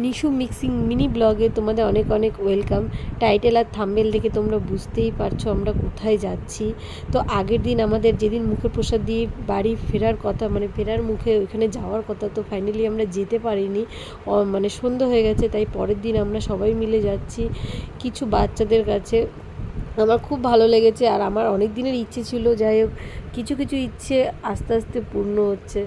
Nishu mixing mini ব্লগে তোমাদের অনেক অনেক ওয়েলকাম। টাইটেল আর থাম্বনেল দেখে তোমরা বুঝতেই পারছো আমরা কোথায় যাচ্ছি। তো আগের দিন আমাদের যেদিন মুখে প্রসাদ দিয়ে বাড়ি ফেরার কথা, মানে ফেরার মুখে ওইখানে যাওয়ার কথা, তো ফাইনালি আমরা যেতে পারিনি, মানে সন্ধ্যা হয়ে গেছে। তাই পরের দিন আমরা সবাই মিলে যাচ্ছি কিছু বাচ্চাদের কাছে। আমার খুব ভালো লেগেছে, আর আমার অনেক দিনের ইচ্ছে ছিল, যাই হোক কিছু কিছু ইচ্ছে আস্তে আস্তে পূর্ণ হচ্ছে।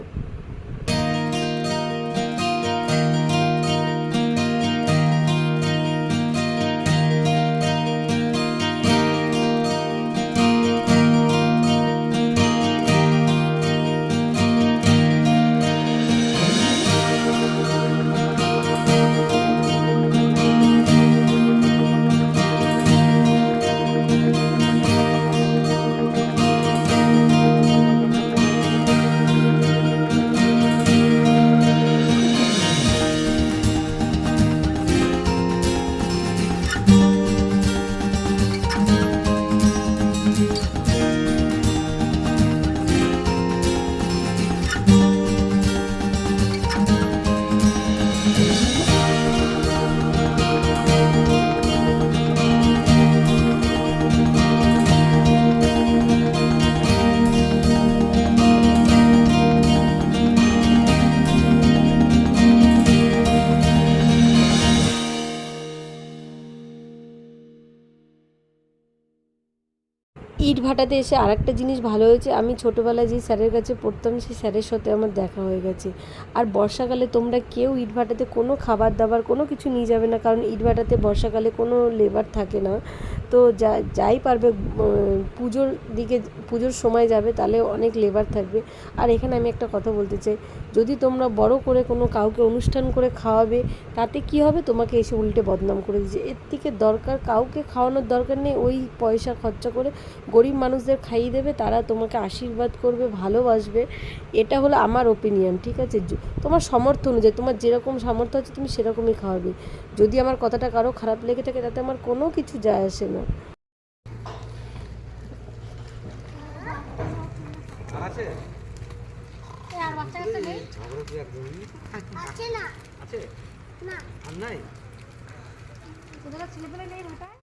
ইট ভাটাতে এসে আরেকটা জিনিস ভালো হয়েছে, আমি ছোটোবেলায় যে স্যারের কাছে পড়তাম সেই স্যারের সাথে আমার দেখা হয়ে গেছে। আর বর্ষাকালে তোমরা কেউ ইট ভাটাতে কোনো খাবার দাবার কোনো কিছু নিয়ে যাবে না, কারণ ইট ভাটাতে বর্ষাকালে কোনো লেবার থাকে না। তো যাই পারবে পুজোর দিকে, পুজোর সময় যাবে, তাহলে অনেক লেবার থাকবে। আর এখানে আমি একটা কথা বলতে চাই, যদি তোমরা বড় করে কোনো কাউকে অনুষ্ঠান করে খাওয়াবে, তাতে কি হবে, তোমাকে এসে উল্টে বদনাম করে দিচ্ছে। এর থেকে দরকার কাউকে খাওয়ানোর দরকার নেই, ওই পয়সা খরচা করে গরিব মানুষদের খাইয়ে দেবে, তারা তোমাকে আশীর্বাদ করবে, ভালোবাসবে। এটা হলো আমার ওপিনিয়ন, ঠিক আছে? তোমার সামর্থ্য অনুযায়ী, তোমার যেরকম সামর্থ্য আছে তুমি সেরকমই খাওয়াবে। যদি আমার কথাটা কারো খারাপ লেগে থাকে তাতে আমার কোনো কিছু যায় আসে না। ছেলেপেলে নেই ভাটায়।